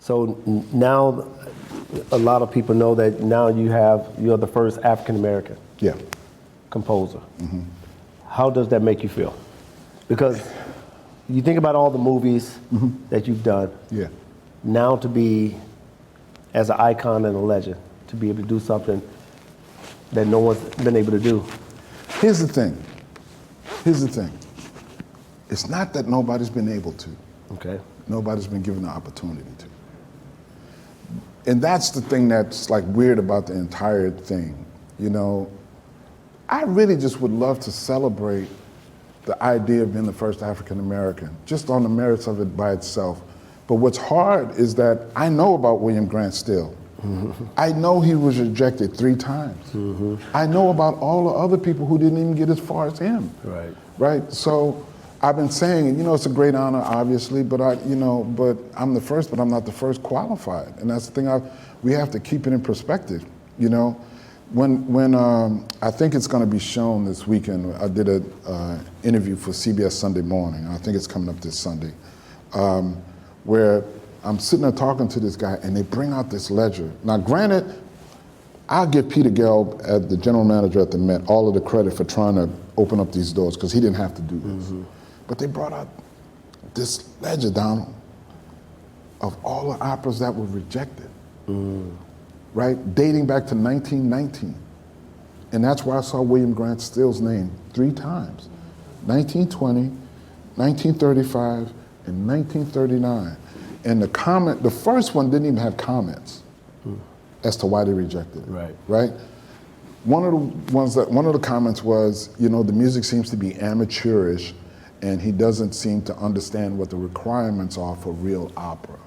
So now a lot of people know that now you're the first African American composer. Mm-hmm. How does that make you feel? Because you think about all the movies that you've done. Yeah. Now to be, as an icon and a legend, to be able to do something that no one's been able to do. Here's the thing. It's not that nobody's been able to. Okay. Nobody's been given the opportunity to. And that's the thing that's like weird about the entire thing. You know, I really just would love to celebrate the idea of being the first African American, just on the merits of it by itself. But what's hard is that I know about William Grant Still. Mm-hmm. I know he was rejected 3 times. Mm-hmm. I know about all the other people who didn't even get as far as him. Right. Right. So I've been saying, you know, it's a great honor, obviously, but but I'm the first, but I'm not the first qualified, and that's the thing. We have to keep it in perspective. You know, when I think it's going to be shown this weekend. I did an interview for CBS Sunday Morning. I think it's coming up this Sunday, where I'm sitting there talking to this guy, and they bring out this ledger. Now, granted, I'll give Peter Gelb, the general manager at the Met, all of the credit for trying to open up these doors, because he didn't have to do this. Mm-hmm. But they brought out this ledger, Donald, of all the operas that were rejected, right? Dating back to 1919. And that's where I saw William Grant Still's name 3 times, 1920, 1935, and 1939. And the first one didn't even have comments as to why they rejected it, right? One of the comments was, you know, the music seems to be amateurish, and he doesn't seem to understand what the requirements are for real opera.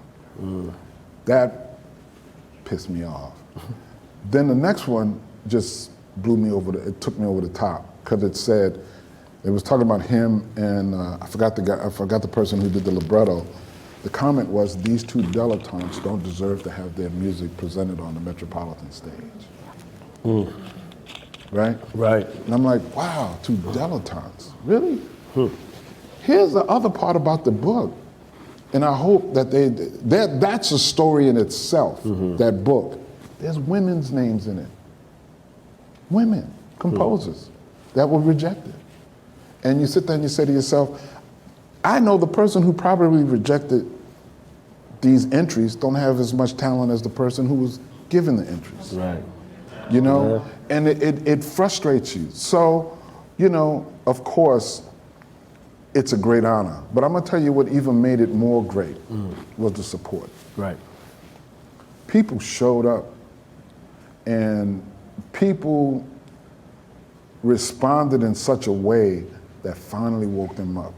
That pissed me off. Then the next one just it took me over the top, because it was talking about him and I forgot the person who did the libretto. The comment was, these 2 dilettantes don't deserve to have their music presented on the Metropolitan stage. Right? Right. And I'm like, wow, 2 dilettantes, really? Here's the other part about the book, and I hope that that's a story in itself, that book. There's women's names in it. Women, composers, that were rejected. And you sit there and you say to yourself, I know the person who probably rejected these entries don't have as much talent as the person who was given the entries. Right. You know, and it frustrates you. So, you know, of course, it's a great honor. But I'm gonna tell you what even made it more great was the support. Right. People showed up, and people responded in such a way that finally woke them up.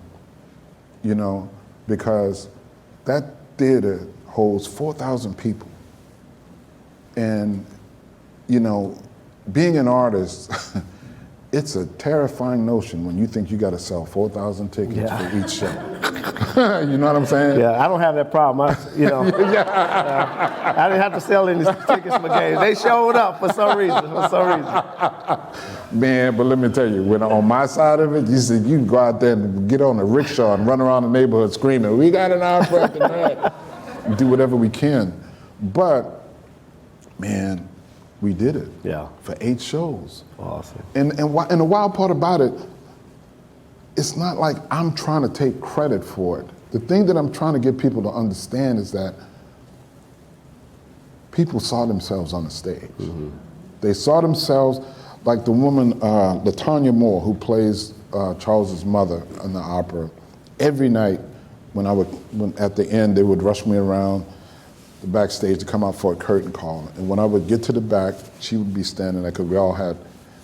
You know, because that theater holds 4,000 people. And, you know, being an artist, it's a terrifying notion when you think you got to sell 4,000 tickets for each show. You know what I'm saying? Yeah, I don't have that problem. I didn't have to sell any tickets for games. They showed up for some reason. Man, but let me tell you, when on my side of it, you said you can go out there and get on a rickshaw and run around the neighborhood screaming, "We got an opera tonight." Do whatever we can. But, man, we did it. Yeah. For 8 shows. Awesome. And the wild part about it, it's not like I'm trying to take credit for it. The thing that I'm trying to get people to understand is that people saw themselves on the stage. They saw themselves like the woman, LaTanya Moore, who plays Charles's mother in the opera. Every night, when at the end, they would rush me around the backstage to come out for a curtain call. And when I would get to the back, she would be standing there, because we all had,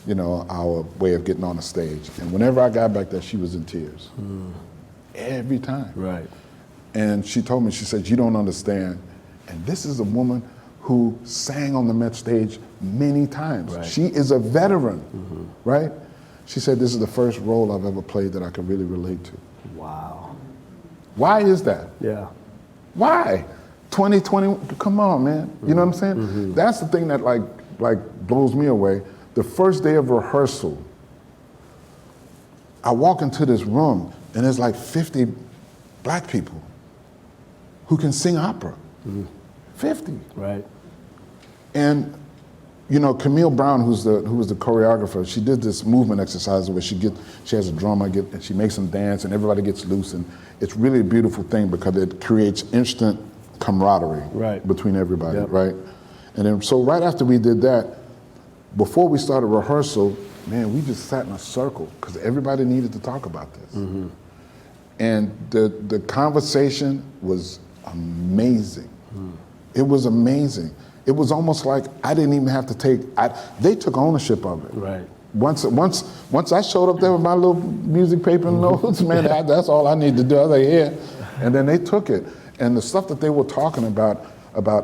you know, our way of getting on the stage. And whenever I got back there, she was in tears. Every time. Right. And she told me, she said, "You don't understand." And this is a woman who sang on the Met stage many times. Right. She is a veteran, right? She said, "This is the first role I've ever played that I could really relate to." Wow. Why is that? Yeah. Why? 2020, come on, man. You know what I'm saying? That's the thing that like blows me away. The first day of rehearsal, I walk into this room, and there's like 50 black people who can sing opera. 50. Right. And you know, Camille Brown, who was the choreographer, she did this movement exercise where she has a drummer, and she makes them dance, and everybody gets loose, and it's really a beautiful thing because it creates instant camaraderie between everybody, right? And then, so right after we did that, before we started rehearsal, man, we just sat in a circle because everybody needed to talk about this. Mm-hmm. And the conversation was amazing. Mm. It was amazing. It was almost like I didn't even have to they took ownership of it. Right. Once I showed up there with my little music paper and notes, man, that's all I need to do. I was like, yeah. And then they took it. And the stuff that they were talking about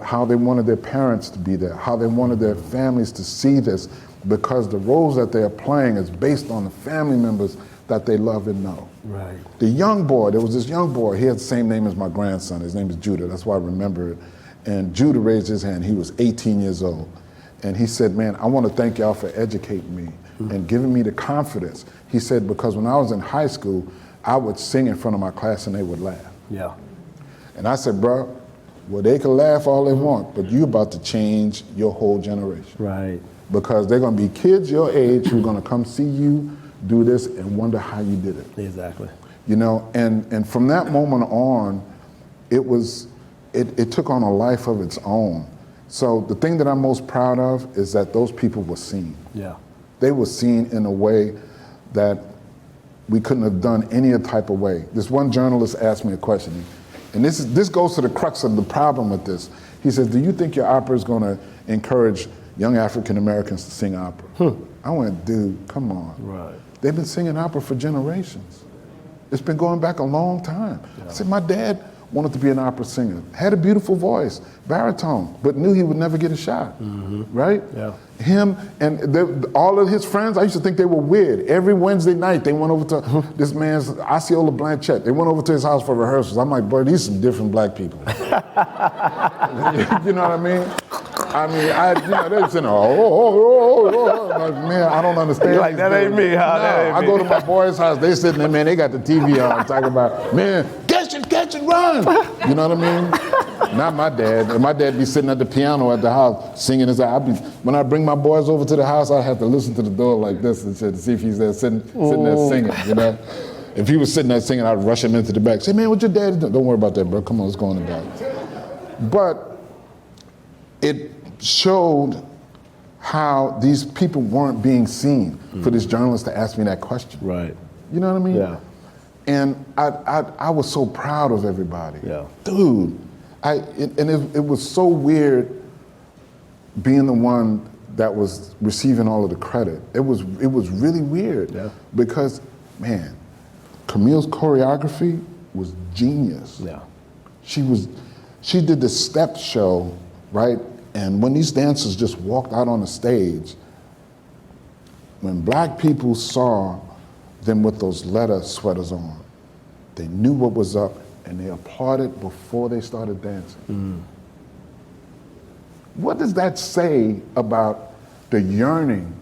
how they wanted their parents to be there, how they wanted their families to see this, because the roles that they are playing is based on the family members that they love and know. Right. The young boy, there was this young boy, he had the same name as my grandson. His name is Judah, that's why I remember it. And Judah raised his hand. He was 18 years old. And he said, man, I want to thank y'all for educating me and giving me the confidence. He said, because when I was in high school, I would sing in front of my class and they would laugh. Yeah. And I said, bro, well, they can laugh all they want, but you're about to change your whole generation. Right. Because they're going to be kids your age who are going to come see you do this and wonder how you did it. Exactly. You know, and from that moment on, it took on a life of its own. So the thing that I'm most proud of is that those people were seen. Yeah. They were seen in a way that we couldn't have done any other type of way. This one journalist asked me a question, and this goes to the crux of the problem with this. He says, do you think your opera is going to encourage young African Americans to sing opera? I went, dude, come on. Right. They've been singing opera for generations. It's been going back a long time. Yeah. I said, my dad wanted to be an opera singer, had a beautiful voice, baritone, but knew he would never get a shot, right? Yeah. Him and all of his friends, I used to think they were weird. Every Wednesday night, they went over to this man's, Osceola Blanchard. They went over to his house for rehearsals. I'm like, boy, these are some different black people. You know what I mean? They're saying, like, man, I don't understand. You're like, that ain't me, huh? No, That ain't I me. go to my boys' house, they sitting there, man, they got the TV on, talking about, man, catch and run. You know what I mean? Not my dad. And my dad be sitting at the piano at the house singing his. When I bring my boys over to the house, I have to listen to the door like this and to see if he's there sitting there singing. You know, if he was sitting there singing, I'd rush him into the back. Say, man, what your dad doing? Don't worry about that, bro. Come on, let's go in the back. But it showed how these people weren't being seen for this journalist to ask me that question. Right. You know what I mean? Yeah. And I was so proud of everybody. Yeah. Dude, it was so weird being the one that was receiving all of the credit. It was really weird. Yeah. Because, man, Camille's choreography was genius. Yeah. She did the step show, right? And when these dancers just walked out on the stage, when black people saw them with those leather sweaters on, they knew what was up and they applauded before they started dancing. What does that say about the yearning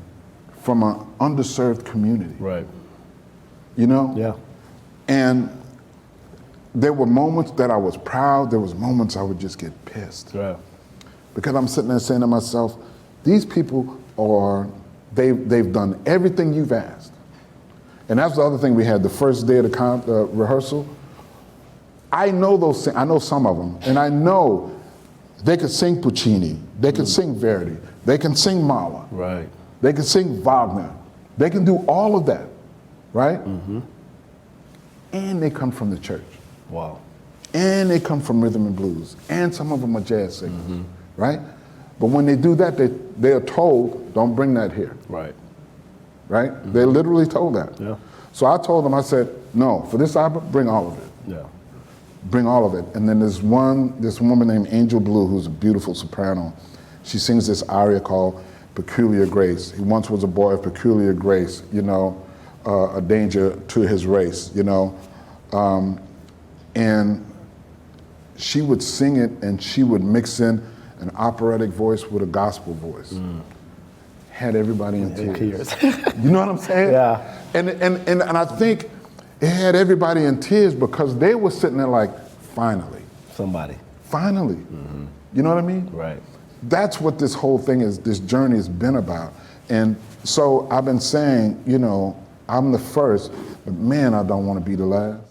from an underserved community? Right. You know? Yeah. And there were moments that I was proud, there was moments I would just get pissed. Yeah. Because I'm sitting there saying to myself, these people they've done everything you've asked. And that's the other thing we had, the first day of the rehearsal. I know some of them, and I know they could sing Puccini, they could sing Verdi, they can sing Mahler, right? They can sing Wagner, they can do all of that, right? And they come from the church. Wow. And they come from rhythm and blues, and some of them are jazz singers, right? But when they do that, they are told, don't bring that here. Right. Right? They're literally told that. Yeah. So I told them, I said, no, for this opera, bring all of it. Yeah. Bring all of it. And then this woman named Angel Blue, who's a beautiful soprano. She sings this aria called Peculiar Grace. He once was a boy of peculiar grace, you know, a danger to his race, you know. And she would sing it and she would mix in an operatic voice with a gospel voice. Had everybody in tears. You know what I'm saying? Yeah. And I think it had everybody in tears because they were sitting there like, finally. Finally. You know what I mean? Right. That's what this whole thing is, this journey has been about. And so I've been saying, you know, I'm the first, but man, I don't want to be the last.